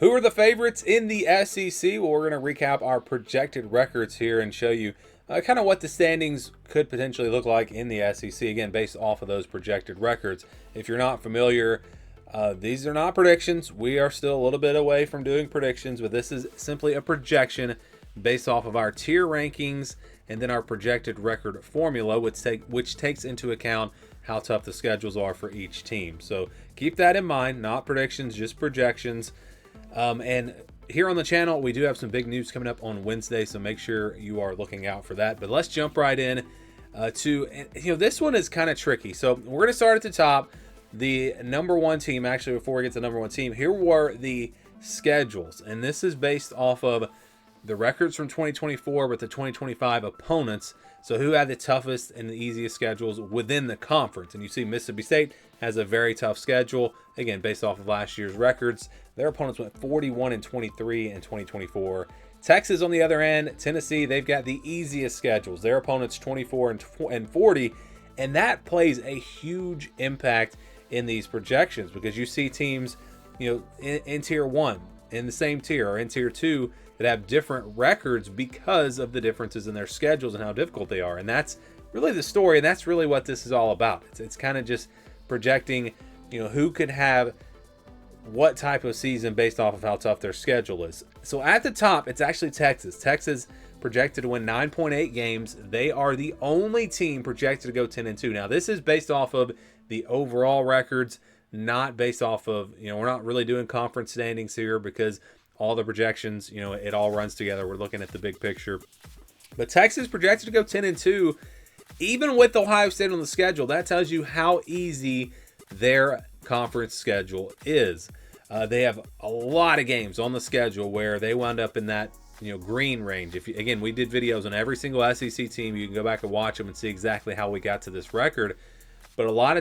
Who are the favorites in the SEC? Well, we're going to recap our projected records here and show you kind of what the standings could potentially look like in the SEC, again, based off of those projected records. If you're not familiar, these are not predictions. We are still a little bit away from doing predictions, but this is simply a projection based off of our tier rankings and then our projected record formula, which takes into account how tough the schedules are for each team. So keep that in mind, not predictions, just projections. And here on the channel, we do have some big news coming up on Wednesday, so make sure you are looking out for that. But let's jump right in this one is kind of tricky. So we're going to start at the top. The number one team, actually, before we get to the number one team, here were the schedules. And this is based off of the records from 2024 with the 2025 opponents. So who had the toughest and the easiest schedules within the conference. And you see Mississippi State has a very tough schedule, again, based off of last year's records. Their opponents went 41-23 in 2024. Texas, on the other end, Tennessee, they've got the easiest schedules. Their opponents 24-40, and that plays a huge impact in these projections because you see teams, in tier 1, in the same tier, or in tier 2, that have different records because of the differences in their schedules and how difficult they are. And that's really the story, and that's really what this is all about. It's kind of just projecting, who could have what type of season based off of how tough their schedule is. So at the top, it's actually Texas. Texas projected to win 9.8 games. They are the only team projected to go 10-2. Now, this is based off of the overall records, not based off of, we're not really doing conference standings here because all the projections, it all runs together. We're looking at the big picture. But Texas projected to go 10-2, even with Ohio State on the schedule. That tells you how easy their conference schedule is. They have a lot of games on the schedule where they wound up in that green range. Again, we did videos on every single SEC team. You can go back and watch them and see exactly how we got to this record. But a lot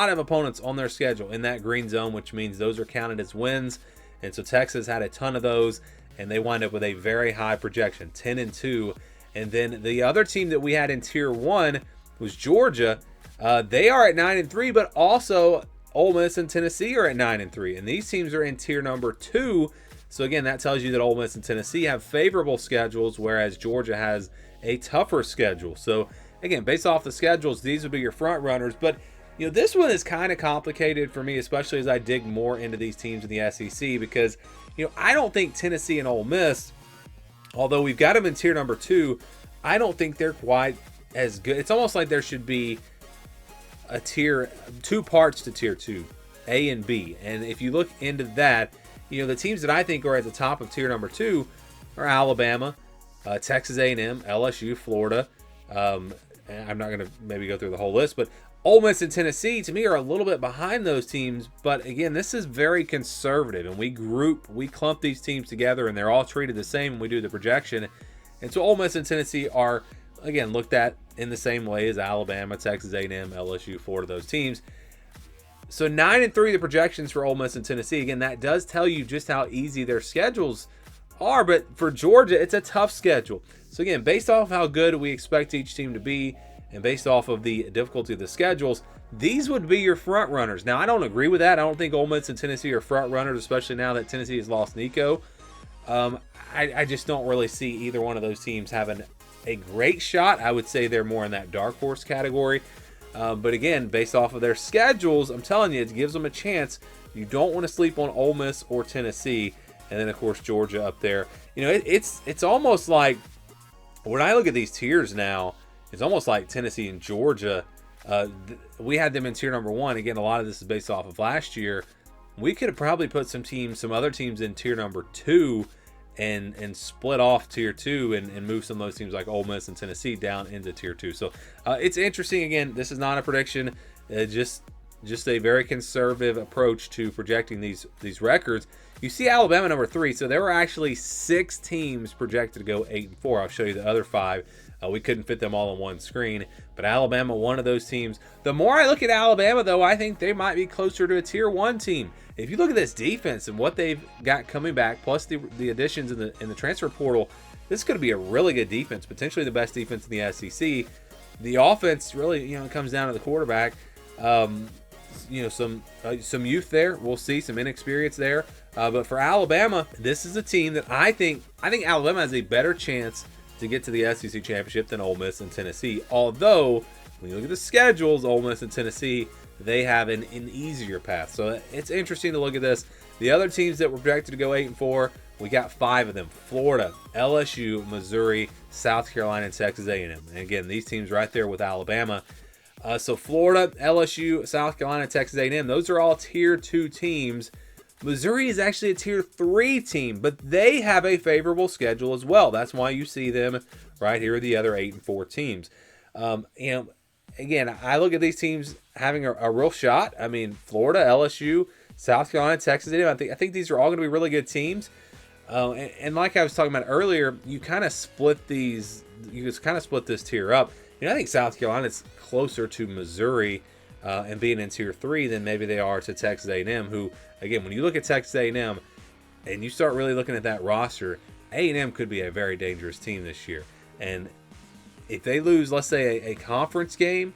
of opponents on their schedule in that green zone, which means those are counted as wins. And so Texas had a ton of those, and they wind up with a very high projection, 10-2. And then the other team that we had in tier 1 was Georgia. They are at 9-3, but also Ole Miss and Tennessee are at 9-3, and these teams are in tier number 2. So again, that tells you that Ole Miss and Tennessee have favorable schedules, whereas Georgia has a tougher schedule. So again, based off the schedules, these would be your front runners. But this one is kind of complicated for me, especially as I dig more into these teams in the SEC, because I don't think Tennessee and Ole Miss, although we've got them in tier number 2, I don't think they're quite as good. It's almost like there should be a tier, 2 parts to tier 2, A and B. And if you look into that, the teams that I think are at the top of tier number 2 are Alabama, Texas A&M, LSU, Florida. And I'm not going to maybe go through the whole list, but Ole Miss and Tennessee, to me, are a little bit behind those teams. But again, this is very conservative, and we clump these teams together, and they're all treated the same when we do the projection. And so Ole Miss and Tennessee are, again, looked at in the same way as Alabama, Texas A&M, LSU, Florida, those teams. So 9-3, the projections for Ole Miss and Tennessee. Again, that does tell you just how easy their schedules are. But for Georgia, it's a tough schedule. So again, based off how good we expect each team to be, and based off of the difficulty of the schedules, these would be your front runners. Now, I don't agree with that. I don't think Ole Miss and Tennessee are front runners, especially now that Tennessee has lost Nico. I just don't really see either one of those teams having a great shot. I would say they're more in that dark horse category. But again, based off of their schedules, I'm telling you, it gives them a chance. You don't want to sleep on Ole Miss or Tennessee. And then, of course, Georgia up there. It's almost like, when I look at these tiers now, it's almost like Tennessee and Georgia. We had them in tier number 1. Again, a lot of this is based off of last year. We could have probably put some other teams in tier number 2 and split off tier 2 and move some of those teams like Ole Miss and Tennessee down into tier 2. So it's interesting. Again, this is not a prediction. Just a very conservative approach to projecting these records. You see Alabama number 3. So there were actually 6 teams projected to go 8-4. I'll show you the other 5. We couldn't fit them all on one screen, but Alabama, one of those teams. The more I look at Alabama, though, I think they might be closer to a tier 1 team. If you look at this defense and what they've got coming back, plus the additions in the transfer portal, this could be a really good defense, potentially the best defense in the SEC. The offense really, comes down to the quarterback. Some youth there. We'll see some inexperience there. But for Alabama, this is a team that I think Alabama has a better chance to get to the SEC championship than Ole Miss and Tennessee. Although, when you look at the schedules, Ole Miss and Tennessee, they have an easier path. So it's interesting to look at this. The other teams that were projected to go 8-4, we got 5 of them: Florida, LSU, Missouri, South Carolina, and Texas A&M. And again, these teams right there with Alabama. So Florida, LSU, South Carolina, Texas A&M, those are all Tier 2 teams. Missouri is actually a Tier 3 team, but they have a favorable schedule as well. That's why you see them right here, the other 8-4 teams. Again, I look at these teams having a real shot. I mean, Florida, LSU, South Carolina, Texas A&M, I think these are all going to be really good teams. And like I was talking about earlier, you kind of split these. You just kind of split this tier up. I think South Carolina is closer to Missouri and being in Tier 3 than maybe they are to Texas A&M, who, again, when you look at Texas A&M and you start really looking at that roster, A&M could be a very dangerous team this year. And if they lose, let's say, a conference game,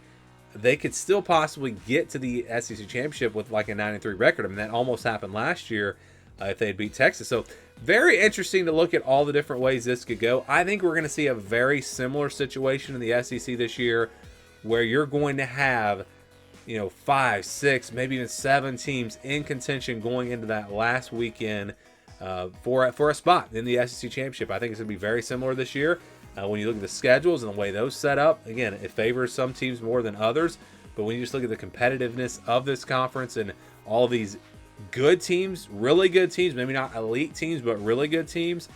they could still possibly get to the SEC championship with like a 9-3 record. I mean, that almost happened last year if they had beat Texas. So very interesting to look at all the different ways this could go. I think we're going to see a very similar situation in the SEC this year, where you're going to have, 5, 6, maybe even 7 teams in contention going into that last weekend for a spot in the SEC championship. I think it's going to be very similar this year. When you look at the schedules and the way those set up, again, it favors some teams more than others. But when you just look at the competitiveness of this conference and all these good teams, really good teams, maybe not elite teams, but really good teams,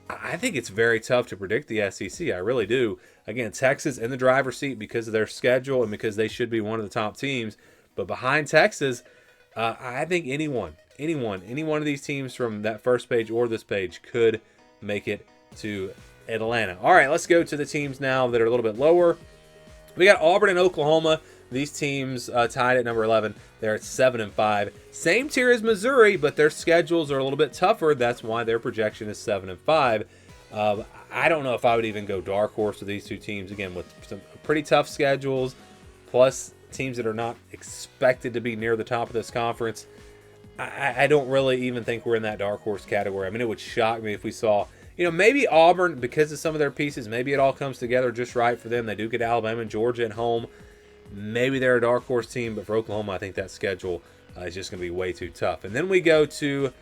I think it's very tough to predict the SEC. I really do. Again, Texas in the driver's seat because of their schedule and because they should be one of the top teams. But behind Texas, I think any one of these teams from that first page or this page could make it to Atlanta. All right, let's go to the teams now that are a little bit lower. We got Auburn and Oklahoma. These teams tied at number 11. They're at 7-5. Same tier as Missouri, but their schedules are a little bit tougher. That's why their projection is 7-5. I don't know if I would even go dark horse with these two teams. Again, with some pretty tough schedules, plus teams that are not expected to be near the top of this conference. I don't really even think we're in that dark horse category. I mean, it would shock me if we saw, maybe Auburn, because of some of their pieces, maybe it all comes together just right for them. They do get Alabama and Georgia at home. Maybe they're a dark horse team, but for Oklahoma, I think that schedule is just going to be way too tough. And then we go to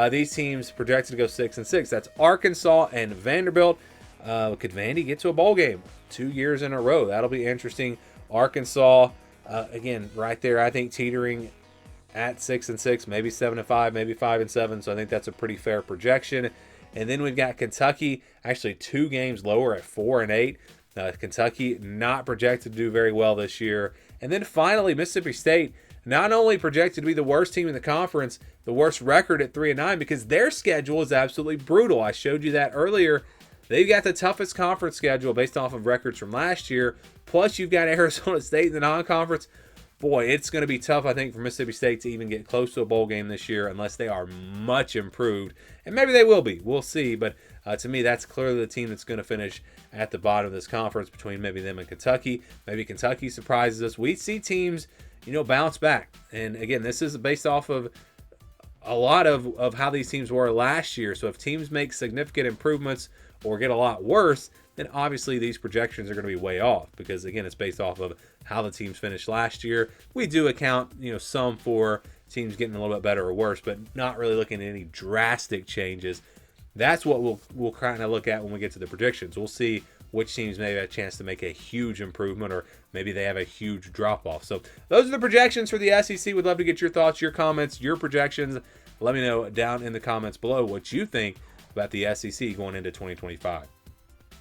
these teams projected to go 6-6. That's Arkansas and Vanderbilt. Could Vandy get to a bowl game 2 years in a row? That'll be interesting. Arkansas, again, right there, I think teetering at 6-6, maybe 7-5, maybe 5-7. So I think that's a pretty fair projection. And then we've got Kentucky, actually 2 games lower at 4-8. Kentucky not projected to do very well this year. And then finally, Mississippi State, not only projected to be the worst team in the conference, the worst record at 3-9, because their schedule is absolutely brutal. I showed you that earlier. They've got the toughest conference schedule based off of records from last year. Plus, you've got Arizona State in the non-conference. Boy, it's going to be tough, I think, for Mississippi State to even get close to a bowl game this year unless they are much improved. And maybe they will be. We'll see. But to me, that's clearly the team that's going to finish at the bottom of this conference between maybe them and Kentucky. Maybe Kentucky surprises us. We see teams, bounce back. And, again, this is based off of a lot of how these teams were last year. So if teams make significant improvements or get a lot worse, then obviously these projections are going to be way off because, again, it's based off of how the teams finished last year. We do account, some for teams getting a little bit better or worse, but not really looking at any drastic changes. That's what we'll kind of look at when we get to the predictions. We'll see which teams maybe have a chance to make a huge improvement or maybe they have a huge drop-off. So those are the projections for the SEC. We'd love to get your thoughts, your comments, your projections. Let me know down in the comments below what you think about the SEC going into 2025.